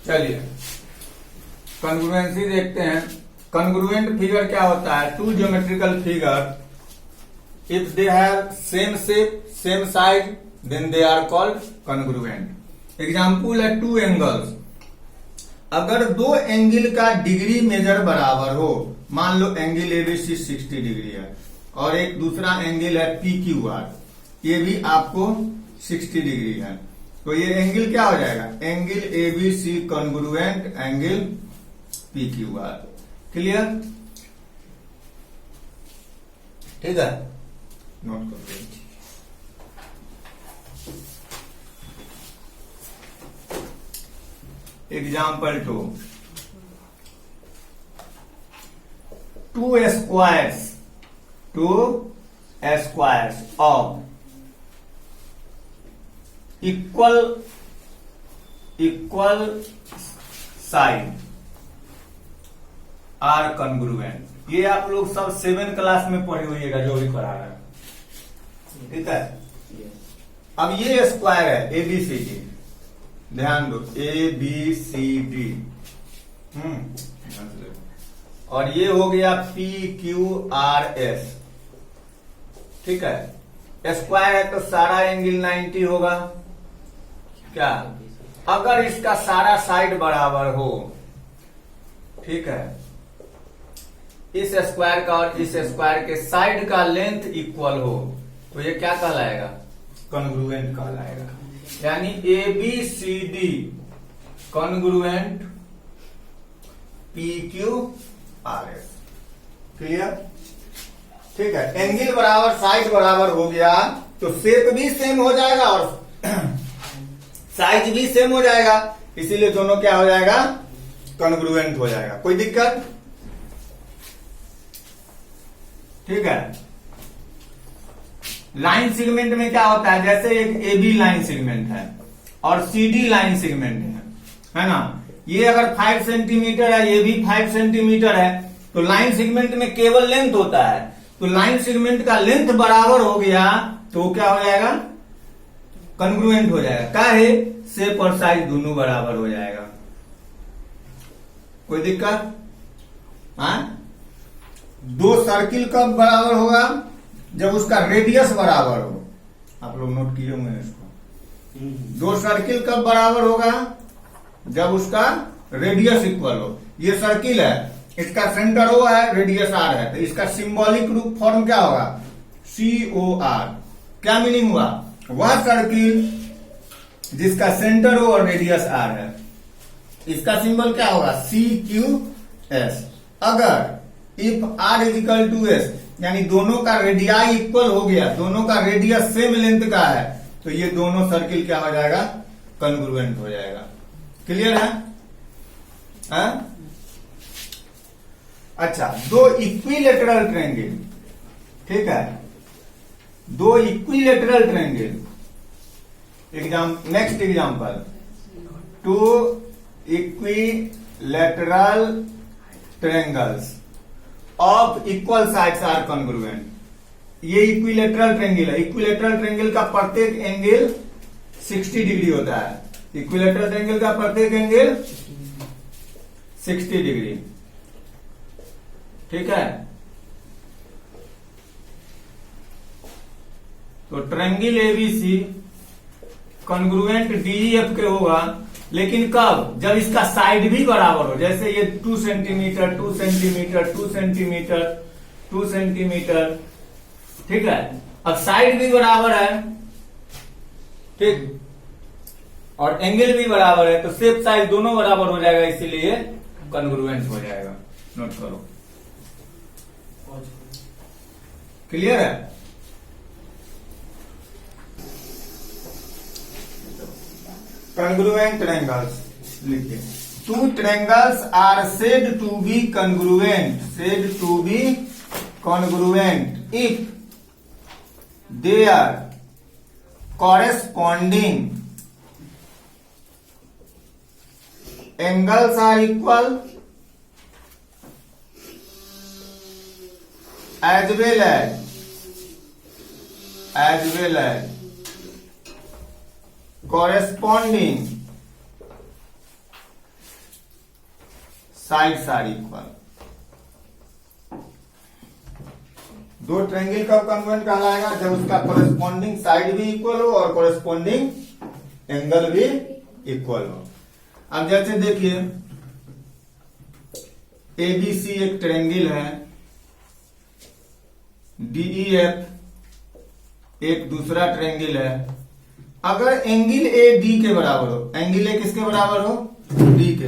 चलिए कॉन्ग्रुएंसी देखते हैं। कॉन्ग्रुएंट फिगर क्या होता है? Two geometrical figure if they have same shape same side then they are called congruent. Example है टू एंगल्स। अगर दो एंगल का डिग्री मेजर बराबर हो, मान लो एंगल एबीसी 60 डिग्री है और एक दूसरा एंगल है पी क्यू आर, ये भी आपको 60 डिग्री है, तो ये एंगल क्या हो जाएगा? Angle ABC congruent angle P Q R. Clear? ठीक है, नोट कर लो। Example two squares of equal side are congruent. ये आप लोग सब 7 क्लास में पढ़े होइएगा जो भी पढ़ा रहा है, ठीक है। अब ये स्क्वायर है ABCD, ध्यान दो ABCD, और ये हो गया PQRS, ठीक है। स्क्वायर है तो सारा एंगल 90 होगा क्या? अगर इसका सारा साइड बराबर हो, ठीक है, इस स्क्वायर का और इस स्क्वायर के साइड का लेंथ इक्वल हो, तो ये क्या कहलाएगा? कॉन्ग्रुएंट कहलाएगा। यानी ABCD कॉन्ग्रुएंट PQRS। क्लियर? ठीक है, एंगल बराबर साइड बराबर हो गया तो शेप भी सेम हो जाएगा और साइज भी सेम हो जाएगा, इसीलिए दोनों क्या हो जाएगा? कॉन्ग्रुएंट हो जाएगा। कोई दिक्कत? ठीक है। लाइन सेगमेंट में क्या होता है? जैसे एक AB लाइन सेगमेंट है और CD लाइन सेगमेंट है ना? ये अगर 5 सेंटीमीटर है, ये भी 5 सेंटीमीटर है, तो लाइन सेगमेंट में केवल लेंथ होता है, तो लाइन सेगमेंट का लेंथ बराबर हो गया तो क्या हो जाएगा? कॉन्ग्रुएंट हो जाएगा। क्या है? शेप और साइज दोनों बराबर हो जाएगा। कोई दिक्कत? हाँ, दो सर्किल कब बराबर होगा? जब उसका रेडियस बराबर हो। आप लोग नोट किए होंगे इसको। दो सर्किल कब बराबर होगा? जब उसका रेडियस इक्वल हो। ये सर्किल है, इसका सेंटर O है, रेडियस R है, तो इसका सिंबॉलिक रूप फॉर्म क्या होगा? COR। क्या मीनिंग हुआ? वह सर्किल जिसका सेंटर O और रेडियस R है, इसका सिंबल क्या होगा? CQS। अगर if R equal to S, यानी दोनों का रेडियाई इक्वल हो गया, दोनों का रेडियस सेम लेंथ का है, तो ये दोनों सर्किल क्या हो जाएगा? कॉन्ग्रुएंट हो जाएगा। क्लियर है? अच्छा, दो इक्विलेटरल ट्रायंगल, ठीक है, दो equilateral triangle. Next example, two equilateral triangles of equal sides are congruent. ये इक्विलेटरल ट्रायंगल है। इक्विलेटरल ट्रायंगल का प्रत्येक एंगल 60 डिग्री होता है। इक्विलेटरल ट्रायंगल का प्रत्येक एंगल 60 डिग्री, ठीक है। तो ट्रायंगल ABC कॉन्ग्रुएंट DEF के होगा, लेकिन कब? जब इसका साइड भी बराबर हो। जैसे ये 2 सेंटीमीटर 2 सेंटीमीटर 2 सेंटीमीटर 2 सेंटीमीटर, ठीक है। अब साइड भी बराबर है, ठीक, और एंगल भी बराबर है, तो शेप साइज दोनों बराबर हो जाएगा, इसीलिए कॉन्ग्रुएंट हो जाएगा। नोट करो। क्लियर है? कॉन्ग्रुएंट ट्रायंगल्स लिखिए। Two triangles are said to be congruent if there corresponding angles are equal as well as corresponding sides are equal. दो ट्रायंगल का कॉन्ग्रुएंट कहलाएगा जब उसका कॉरेस्पॉन्डिंग साइड भी इक्वल हो और कॉरेस्पॉन्डिंग एंगल भी इक्वल हो। अब जैसे देखिए एबीसी एक ट्रायंगल है, डीईएफ एक दूसरा ट्रायंगल है। अगर एंगल ए डी के बराबर हो, एंगल ए किसके बराबर हो, डी के,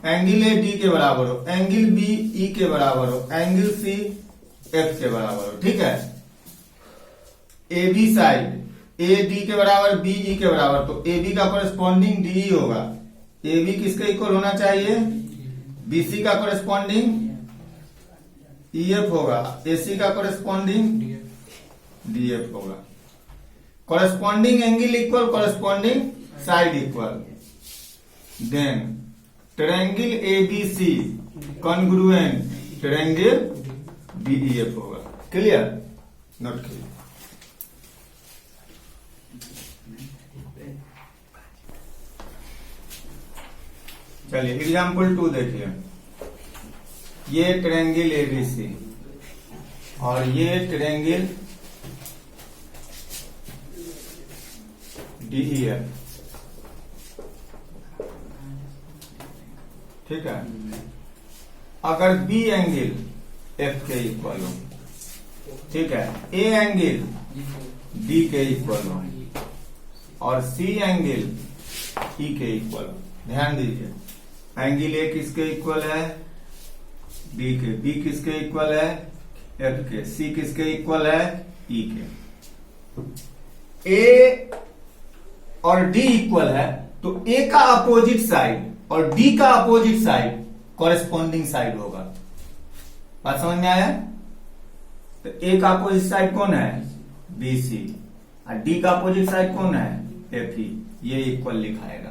एंगल ए डी के बराबर हो, एंगल बी ई के बराबर हो, एंगल सी एफ के बराबर हो, ठीक है। A B side A D के बराबर, बी ई के बराबर, तो ए बी का कॉरेस्पॉन्डिंग डी ई होगा। ए बी किसके इक्वल होना चाहिए, बी सी का कॉरेस्पॉन्डिंग ई एफ होगा, ए सी का कॉरेस्पॉन्डिंग डी एफ होगा। Corresponding angle equal, corresponding side equal, then triangle ABC congruent triangle DEF होगा। Clear, note clear. चलिए एग्जाम्पल 2 देखिए। ये ट्रायंगल एबीसी और ये ट्रायंगल डीईएफ, ठीक है। अगर बी एंगल एफ के इक्वल हो, ठीक है, ए एंगल डी के इक्वल हो और सी एंगल ई के इक्वल हो। ध्यान दीजिए, एंगल ए किसके इक्वल है, डी के, बी किसके इक्वल है, एफ के, सी किसके इक्वल है, ई के। ए और डी इक्वल है तो ए का अपोजिट साइड और डी का अपोजिट साइड कॉरेस्पॉन्डिंग साइड होगा। बात समझ में आया? तो ए का अपोजिट साइड कौन है, बी सी, और डी का अपोजिट साइड कौन है, एफ ई। ये इक्वल लिखाएगा।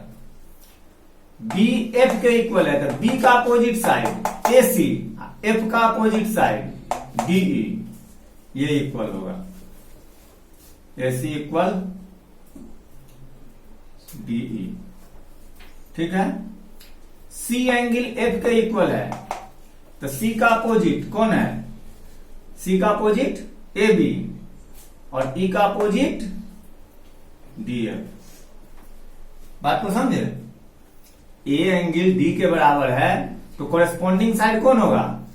बी एफ के इक्वल है तो बी का अपोजिट साइड ए सी, एफ का अपोजिट साइड डी ई, ये इक्वल होगा। ए सी इक्वल डीई, ठीक है। सी एंगल एफ के इक्वल है तो सी का अपोजिट कौन है, सी का अपोजिट ए बी और ई का अपोजिट डी एफ। बात को समझे? ए एंगल डी के बराबर है तो कॉरेस्पॉन्डिंग साइड कौन होगा,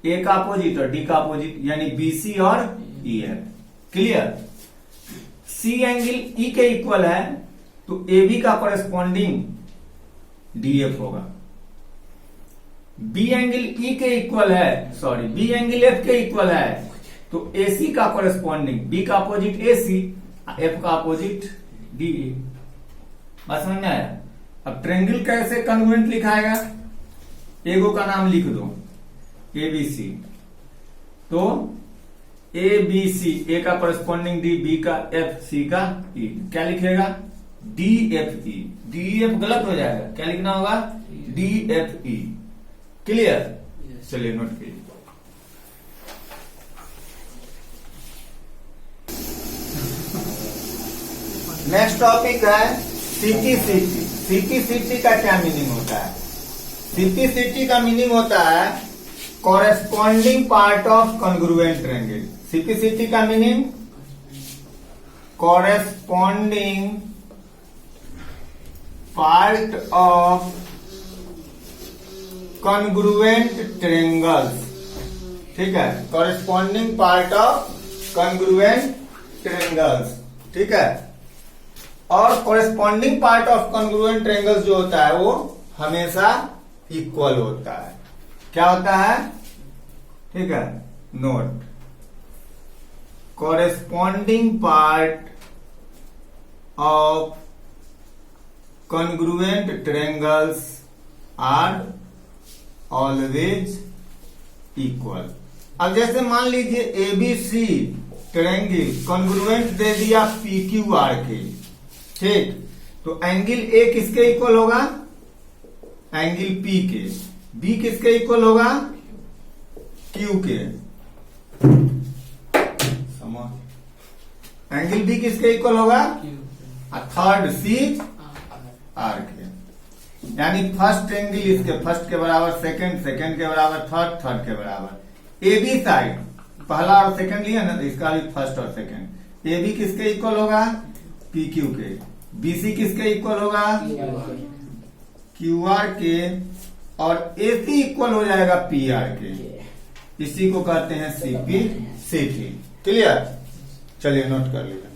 ए का अपोजिट और डी का अपोजिट, यानी बी सी और E F. Clear? C angle E के इक्वल है तो ए बी का कॉरेस्पॉन्डिंग डी एफ होगा। बी एंगल ई के इक्वल है, सॉरी, बी एंगल एफ के इक्वल है तो ए सी का कॉरेस्पॉन्डिंग, बी का अपोजिट ए सी, एफ का अपोजिट डी ई। बात समझ में आया? अब ट्रायंगल कैसे कॉन्ग्रुएंट लिखाएगा, एगो का नाम लिख दो ए बी सी, तो ए बी सी, ए का कॉरेस्पॉन्डिंग डी, बी का एफ, सी का ई। क्या लिखेगा, D F E. D F गलत हो जाएगा, क्या लिखना होगा, डी एफ ई। क्लियर? चलिए नोट कीजिए। नेक्स्ट टॉपिक है सीपीसीटी। सीपीसीटी का क्या मीनिंग होता है? सीपीसीटी का मीनिंग होता है corresponding part of congruent triangle. CPCT का meaning corresponding part of congruent triangles, ठीक है, corresponding part of congruent triangles, ठीक है। और corresponding part of congruent triangles जो होता है वो हमेशा इक्वल होता है। क्या होता है, ठीक है, note, corresponding part of congruent triangles are always equal। अब जैसे मान लीजिए एबीसी ट्रायंगल कॉन्ग्रुएंट दे दिया पी क्यू आर के, ठीक, तो एंगल ए किसके इक्वल होगा, एंगल पी के। बी किसके इक्वल होगा, क्यू के। एंगल बी किसके इक्वल होगा, और थर्ड सीज आर के। यानी फर्स्ट एंगल इसके फर्स्ट के बराबर, सेकंड सेकंड के बराबर, थर्ड थर्ड के बराबर। ए बी साइड पहला और सेकंड लिया ना, तो इसका भी फर्स्ट और सेकंड। ए बी किसके इक्वल होगा? पी क्यू के। बीसी किसके इक्वल होगा? क्यू आर के। और एसी इक्वल हो जाएगा पी आर के। इसी को कहते हैं सीपी सीटी। क्लियर? चलिए नोट कर लीजिए।